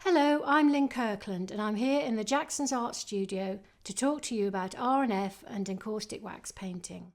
Hello, I'm Lyn Kirkland and I'm here in the Jackson's Art Studio to talk to you about R&F and Encaustic Wax Painting.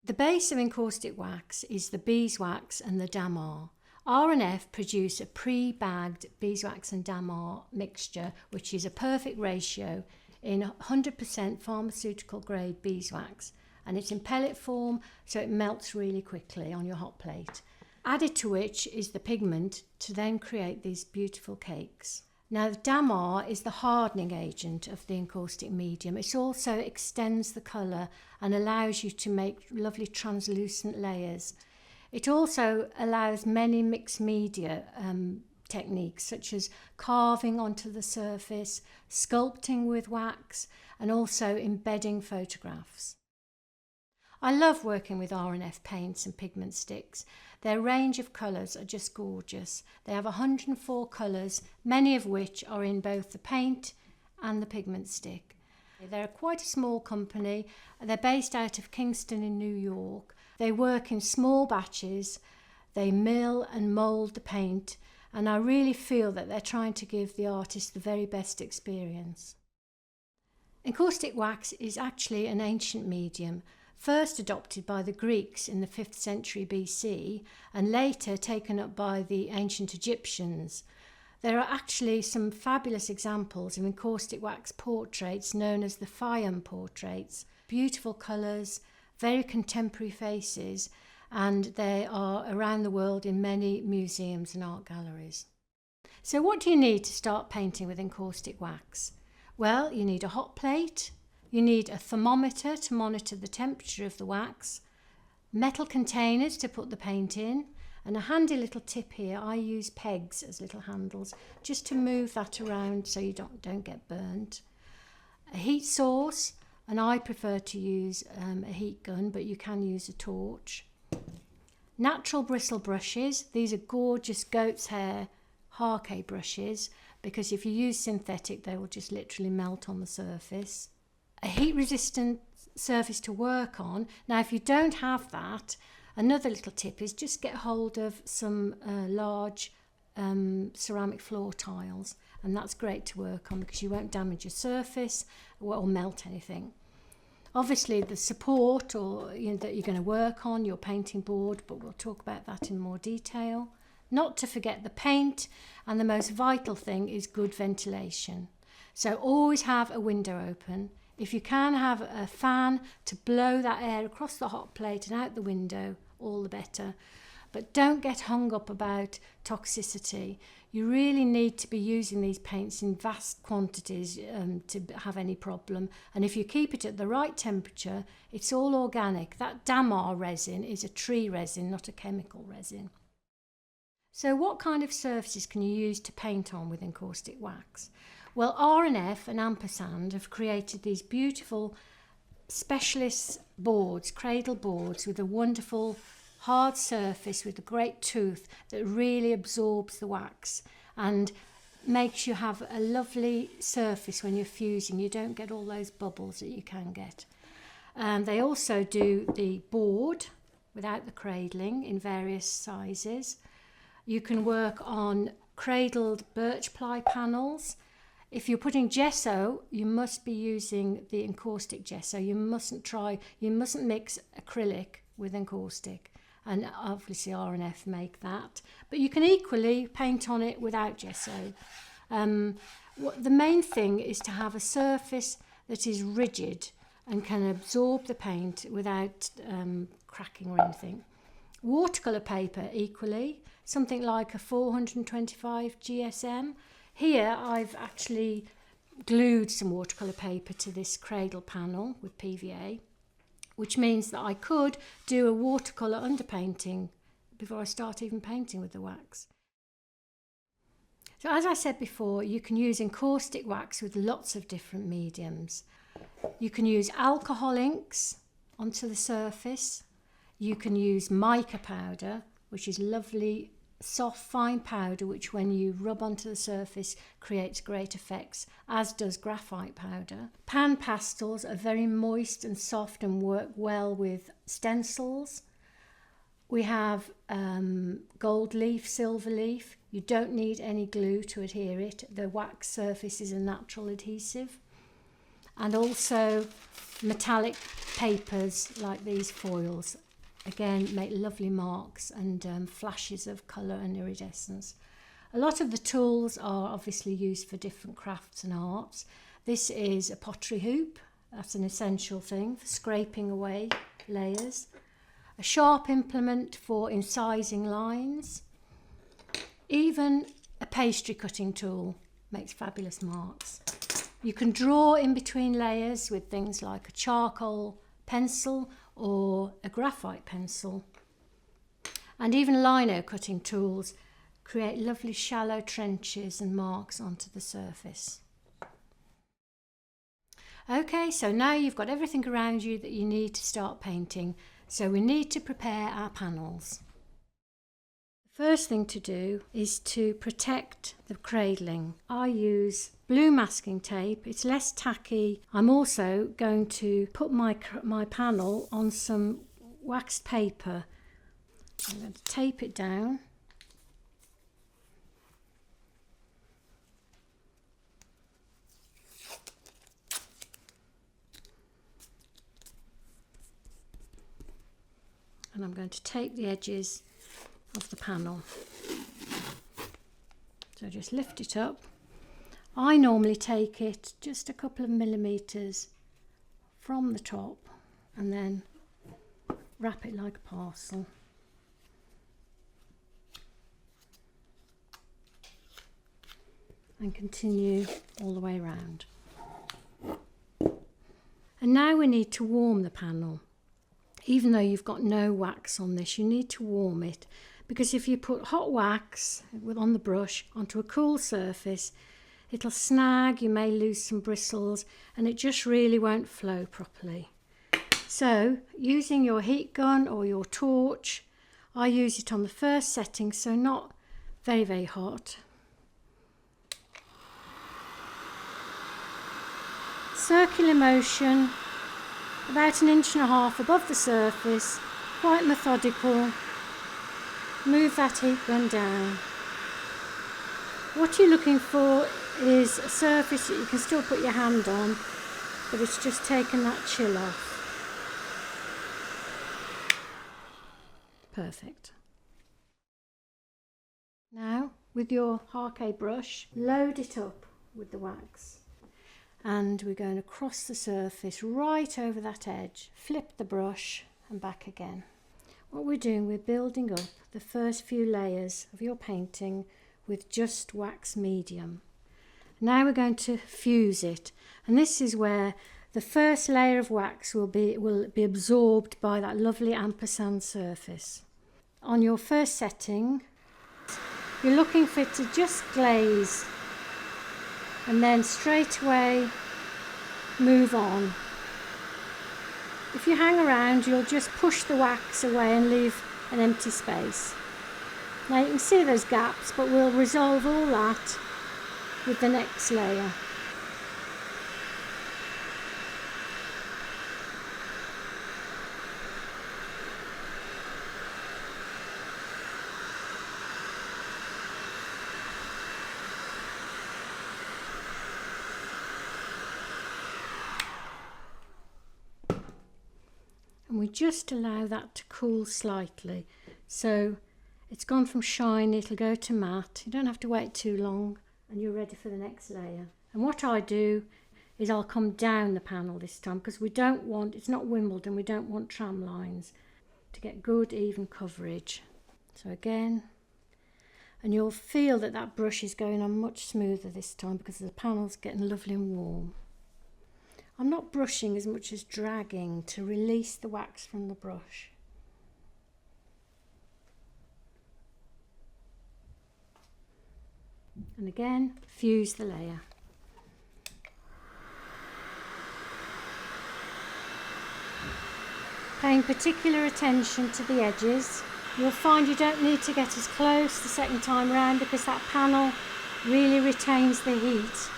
The base of encaustic wax is the beeswax and the Dammar. R&F produce a pre-bagged beeswax and Dammar mixture, which is a perfect ratio in 100% pharmaceutical grade beeswax, and it's in pellet form so it melts really quickly on your hot plate. Added to which is the pigment to then create these beautiful cakes. Now the Dammar is the hardening agent of the encaustic medium. It also extends the colour and allows you to make lovely translucent layers. It also allows many mixed media techniques such as carving onto the surface, sculpting with wax and also embedding photographs. I love working with R&F Paints and Pigment Sticks. Their range of colours are just gorgeous. They have 104 colours, many of which are in both the paint and the pigment stick. They're quite a small company. They're based out of Kingston in New York. They work in small batches. They mill and mould the paint, and I really feel that they're trying to give the artist the very best experience. Encaustic wax is actually an ancient medium, first adopted by the Greeks in the 5th century BC and later taken up by the ancient Egyptians. There are actually some fabulous examples of encaustic wax portraits known as the Fayum portraits. Beautiful colours, very contemporary faces, and they are around the world in many museums and art galleries. So what do you need to start painting with encaustic wax? Well, you need a hot plate. You need a thermometer to monitor the temperature of the wax, metal containers to put the paint in, and a handy little tip here. I use pegs as little handles just to move that around so you don't get burnt. A heat source, and I prefer to use a heat gun, but you can use a torch. Natural bristle brushes. These are gorgeous goat's hair Harkay brushes, because if you use synthetic they will just literally melt on the surface. A heat resistant surface to work on. Now if you don't have that, another little tip is just get hold of some large ceramic floor tiles, and that's great to work on because you won't damage your surface or melt anything. Obviously the support that you're going to work on, your painting board, but we'll talk about that in more detail. Not to forget the paint, and the most vital thing is good ventilation. So always have a window open. If you can have a fan to blow that air across the hot plate and out the window, all the better. But don't get hung up about toxicity. You really need to be using these paints in vast quantities to have any problem. And if you keep it at the right temperature, it's all organic. That Dammar resin is a tree resin, not a chemical resin. So what kind of surfaces can you use to paint on with encaustic wax? Well, R&F and Ampersand have created these beautiful specialist boards, cradle boards, with a wonderful hard surface with a great tooth that really absorbs the wax and makes you have a lovely surface when you're fusing. You don't get all those bubbles that you can get. They also do the board without the cradling in various sizes. You can work on cradled birch ply panels. If you're putting gesso, you must be using the encaustic gesso. You mustn't mix acrylic with encaustic, and obviously R&F make that. But you can equally paint on it without gesso. The main thing is to have a surface that is rigid and can absorb the paint without cracking or anything. Watercolour paper equally, something like a 425 GSM. Here I've actually glued some watercolour paper to this cradle panel with PVA, which means that I could do a watercolour underpainting before I start even painting with the wax. So as I said before, you can use encaustic wax with lots of different mediums. You can use alcohol inks onto the surface. You can use mica powder, which is lovely soft fine powder which when you rub onto the surface creates great effects, as does graphite powder. PanPastels are very moist and soft and work well with stencils. we have gold leaf, silver leaf. You don't need any glue to adhere it. The wax surface is a natural adhesive. And also metallic papers like these foils. Again, make lovely marks and flashes of colour and iridescence. A lot of the tools are obviously used for different crafts and arts. This is a pottery hoop. That's an essential thing for scraping away layers. A sharp implement for incising lines. Even a pastry cutting tool makes fabulous marks. You can draw in between layers with things like a charcoal pencil or a graphite pencil. And even lino cutting tools create lovely shallow trenches and marks onto the surface. Okay, so now you've got everything around you that you need to start painting. So we need to prepare our panels. The first thing to do is to protect the cradling. I use blue masking tape. It's less tacky. I'm also going to put my panel on some waxed paper. I'm going to tape it down. And I'm going to tape the edges of the panel. So just lift it up. I normally take it just a couple of millimetres from the top and then wrap it like a parcel. And continue all the way around. And now we need to warm the panel. Even though you've got no wax on this, you need to warm it, because if you put hot wax on the brush onto a cool surface, it'll snag, you may lose some bristles, and it just really won't flow properly. So using your heat gun or your torch, I use it on the first setting, so not very, very hot. Circular motion, about 1.5 inches above the surface, quite methodical. Move that heat gun down. What you're looking for is a surface that you can still put your hand on, but it's just taken that chill off. Perfect. Now, with your Harkay brush, load it up with the wax. And we're going across the surface right over that edge. Flip the brush and back again. What we're doing, we're building up the first few layers of your painting with just wax medium. Now we're going to fuse it, and this is where the first layer of wax will be absorbed by that lovely ampersand surface. On your first setting, you're looking for it to just glaze and then straight away move on. If you hang around, you'll just push the wax away and leave an empty space. Now you can see those gaps, but we'll resolve all that with the next layer. And we just allow that to cool slightly. So it's gone from shiny, it'll go to matte. You don't have to wait too long and you're ready for the next layer. And what I do is I'll come down the panel this time, because we don't want, it's not Wimbledon, we don't want tram lines, to get good even coverage. So again, and you'll feel that that brush is going on much smoother this time because the panel's getting lovely and warm. I'm not brushing as much as dragging to release the wax from the brush. And again, fuse the layer. Paying particular attention to the edges. You'll find you don't need to get as close the second time round because that panel really retains the heat.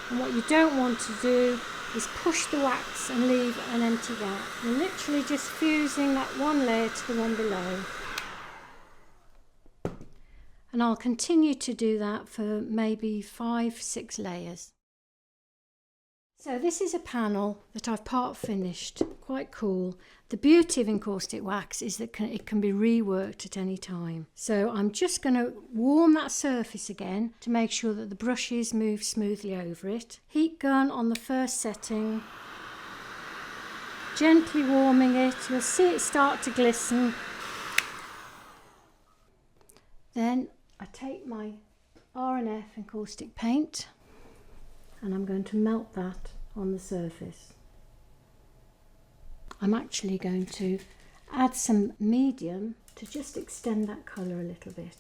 And what you don't want to do is push the wax and leave an empty gap. You're literally just fusing that one layer to the one below. And I'll continue to do that for maybe 5-6 layers. So this is a panel that I've part finished, quite cool. The beauty of encaustic wax is that it can be reworked at any time. So I'm just going to warm that surface again to make sure that the brushes move smoothly over it. Heat gun on the first setting, gently warming it. You'll see it start to glisten. Then I take my R&F encaustic paint and I'm going to melt that on the surface. I'm actually going to add some medium to just extend that colour a little bit.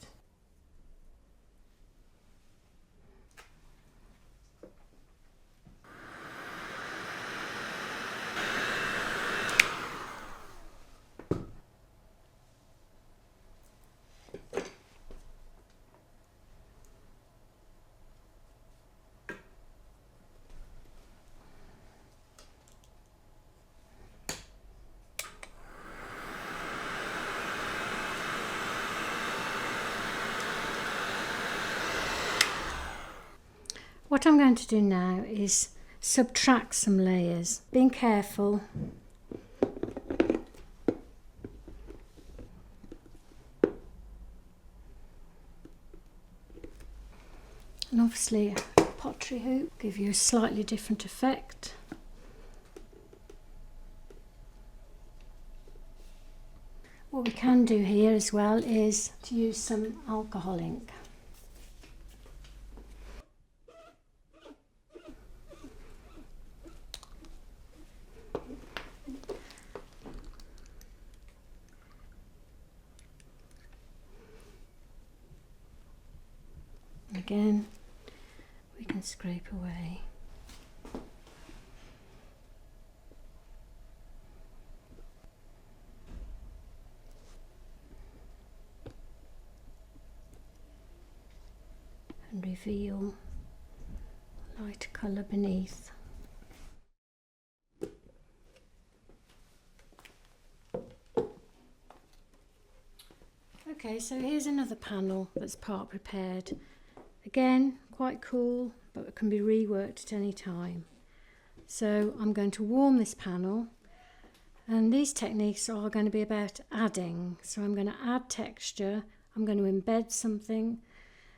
What I'm going to do now is subtract some layers, being careful. And obviously a pottery hoop give you a slightly different effect. What we can do here as well is to use some alcohol ink. Again, we can scrape away. And reveal light colour beneath. Okay, so here's another panel that's part prepared. Again, quite cool, but it can be reworked at any time. So I'm going to warm this panel, and these techniques are going to be about adding. So I'm going to add texture, I'm going to embed something,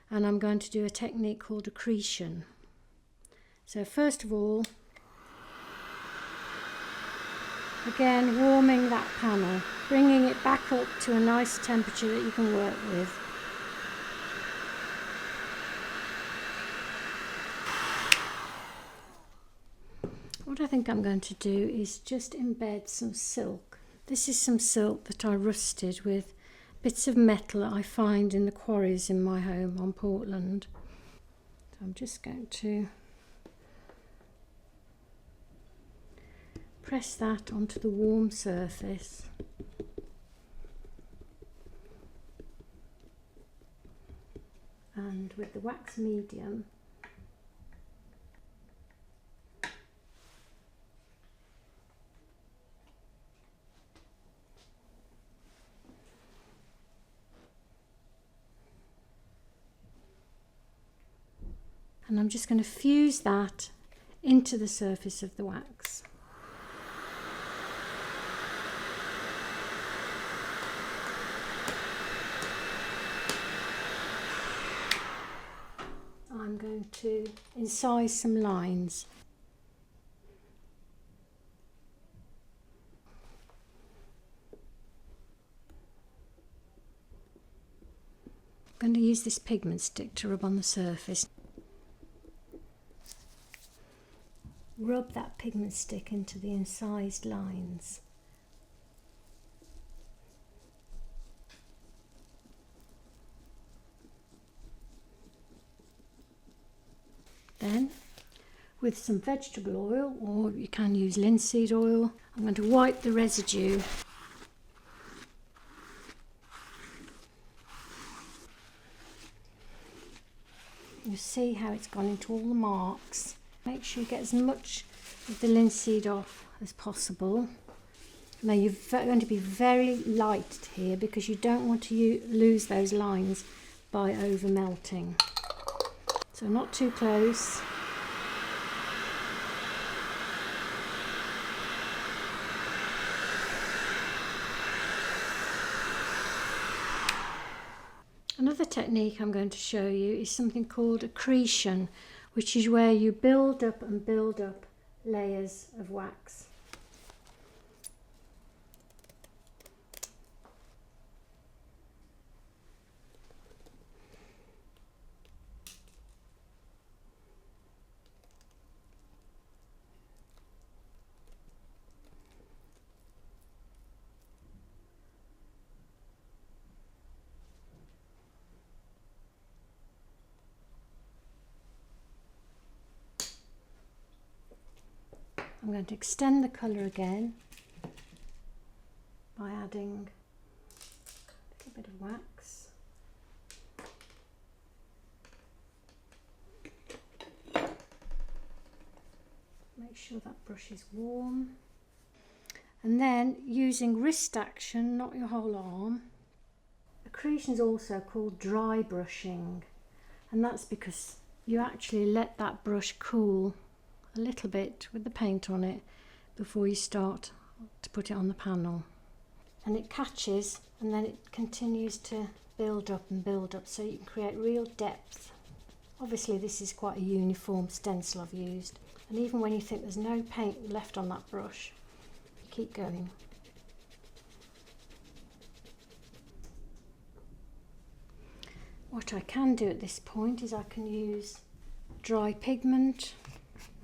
and I'm going to do a technique called accretion. So first of all, again warming that panel, bringing it back up to a nice temperature that you can work with. What I think I'm going to do is just embed some silk. This is some silk that I rusted with bits of metal that I find in the quarries in my home on Portland. So I'm just going to press that onto the warm surface. And with the wax medium, and I'm just going to fuse that into the surface of the wax. I'm going to incise some lines. I'm going to use this pigment stick to rub on the surface. Rub that pigment stick into the incised lines. Then, with some vegetable oil, or you can use linseed oil, I'm going to wipe the residue. You see how it's gone into all the marks. Make sure you get as much of the linseed off as possible. Now you're going to be very light here because you don't want to lose those lines by over melting. So not too close. Another technique I'm going to show you is something called accretion, which is where you build up and build up layers of wax. I'm going to extend the colour again by adding a little bit of wax. Make sure that brush is warm. And then using wrist action, not your whole arm. Accretion is also called dry brushing, and that's because you actually let that brush cool a little bit with the paint on it before you start to put it on the panel, and it catches and then it continues to build up and build up, so you can create real depth. Obviously this is quite a uniform stencil I've used, and even when you think there's no paint left on that brush, keep going. What I can do at this point is I can use dry pigment,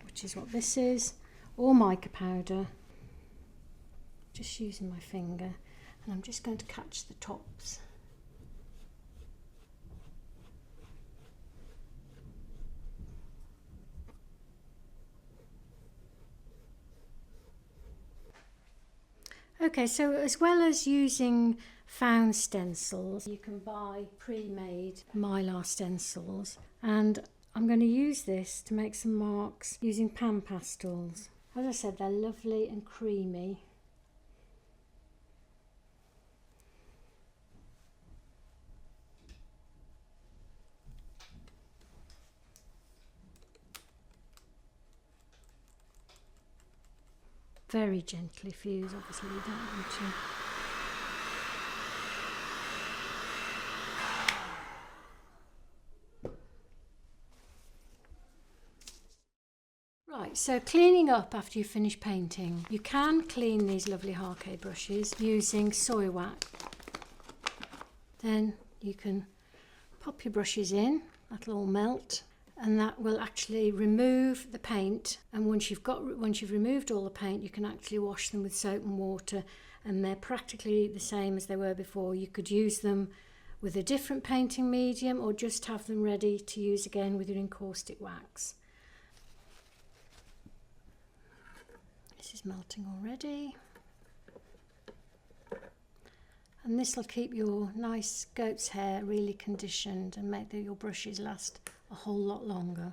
which is what this is, or mica powder, just using my finger, and I'm just going to catch the tops. Okay, so as well as using found stencils, you can buy pre-made mylar stencils, and I'm going to use this to make some marks using PanPastels. As I said, they're lovely and creamy. Very gently fuse, obviously you don't want to. Right, so cleaning up after you finish painting. You can clean these lovely Harkay brushes using soy wax. Then you can pop your brushes in, that'll all melt, and that will actually remove the paint. And once you've removed all the paint, you can actually wash them with soap and water, and they're practically the same as they were before. You could use them with a different painting medium or just have them ready to use again with your encaustic wax. This is melting already, and this will keep your nice goat's hair really conditioned and make your brushes last a whole lot longer.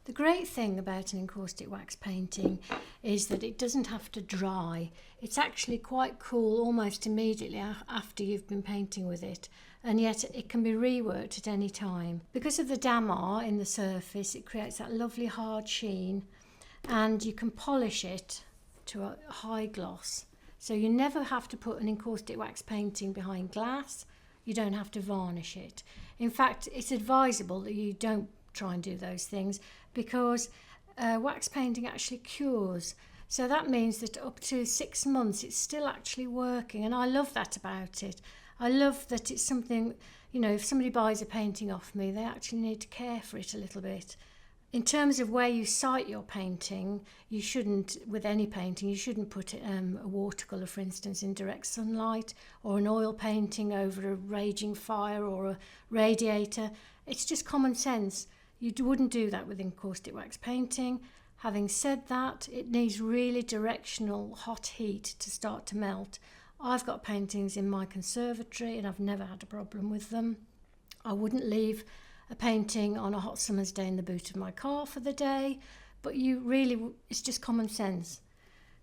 The great thing about an encaustic wax painting is that it doesn't have to dry. It's actually quite cool almost immediately after you've been painting with it, and yet it can be reworked at any time. Because of the Dammar in the surface, it creates that lovely hard sheen, and you can polish it to a high gloss. So you never have to put an encaustic wax painting behind glass. You don't have to varnish it. In fact, it's advisable that you don't try and do those things, because wax painting actually cures. So that means that up to 6 months it's still actually working, and I love that about it. I love that it's something, you know, if somebody buys a painting off me, they actually need to care for it a little bit. In terms of where you site your painting, you shouldn't, with any painting, you shouldn't put a watercolour, for instance, in direct sunlight, or an oil painting over a raging fire or a radiator. It's just common sense. You wouldn't do that with encaustic wax painting. Having said that, it needs really directional hot heat to start to melt. I've got paintings in my conservatory and I've never had a problem with them. I wouldn't leave a painting on a hot summer's day in the boot of my car for the day, but it's just common sense.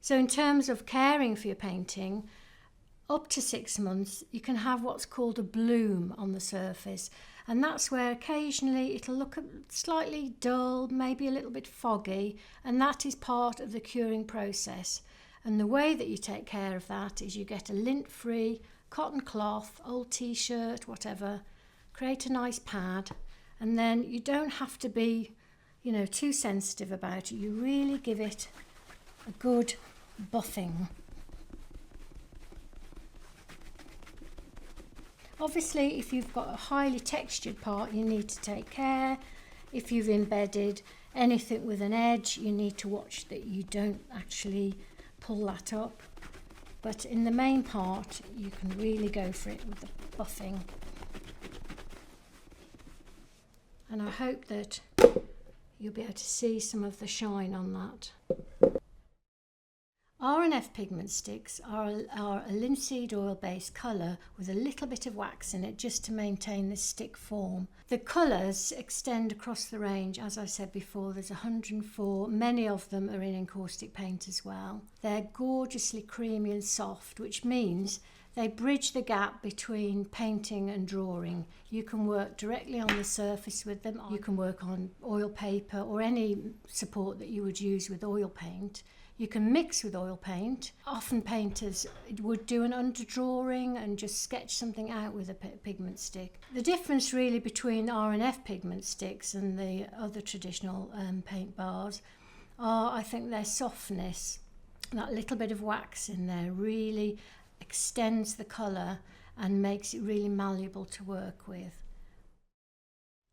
So in terms of caring for your painting, up to 6 months, you can have what's called a bloom on the surface, and that's where occasionally it'll look slightly dull, maybe a little bit foggy, and that is part of the curing process. And the way that you take care of that is you get a lint-free cotton cloth, old t-shirt, whatever, create a nice pad, and then you don't have to be, you know, too sensitive about it. You really give it a good buffing. Obviously, if you've got a highly textured part, you need to take care. If you've embedded anything with an edge, you need to watch that you don't actually pull that up. But in the main part, you can really go for it with the buffing. And I hope that you'll be able to see some of the shine on that. R&F Pigment Sticks are a linseed oil based colour with a little bit of wax in it just to maintain this stick form. The colours extend across the range. As I said before, there's 104. Many of them are in encaustic paint as well. They're gorgeously creamy and soft, which means they bridge the gap between painting and drawing. You can work directly on the surface with them. You can work on oil paper or any support that you would use with oil paint. You can mix with oil paint. Often painters would do an underdrawing and just sketch something out with a pigment stick. The difference really between R&F pigment sticks and the other traditional paint bars are, I think, their softness. That little bit of wax in there really extends the colour and makes it really malleable to work with.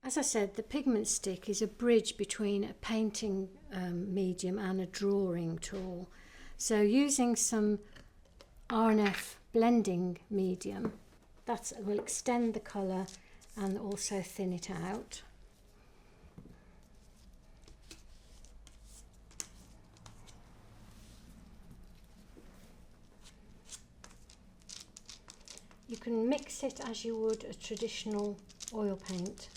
As I said, the pigment stick is a bridge between a painting medium and a drawing tool. So using some R&F blending medium, that will extend the colour and also thin it out. You can mix it as you would a traditional oil paint.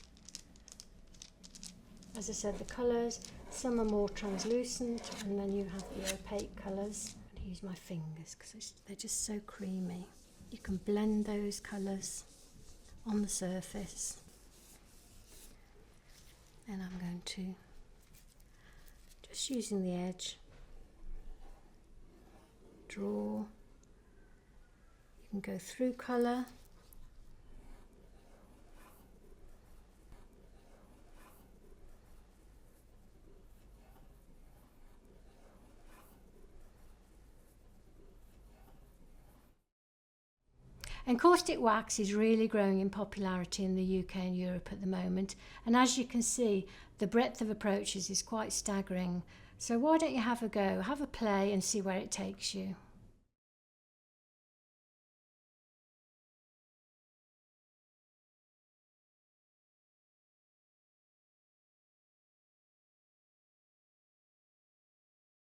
As I said, the colours, some are more translucent, and then you have the opaque colours. I'm going to use my fingers because they're just so creamy. You can blend those colours on the surface. And I'm going to, just using the edge, draw. You can go through colour. Encaustic wax is really growing in popularity in the UK and Europe at the moment, and as you can see, the breadth of approaches is quite staggering. So why don't you have a go, have a play and see where it takes you.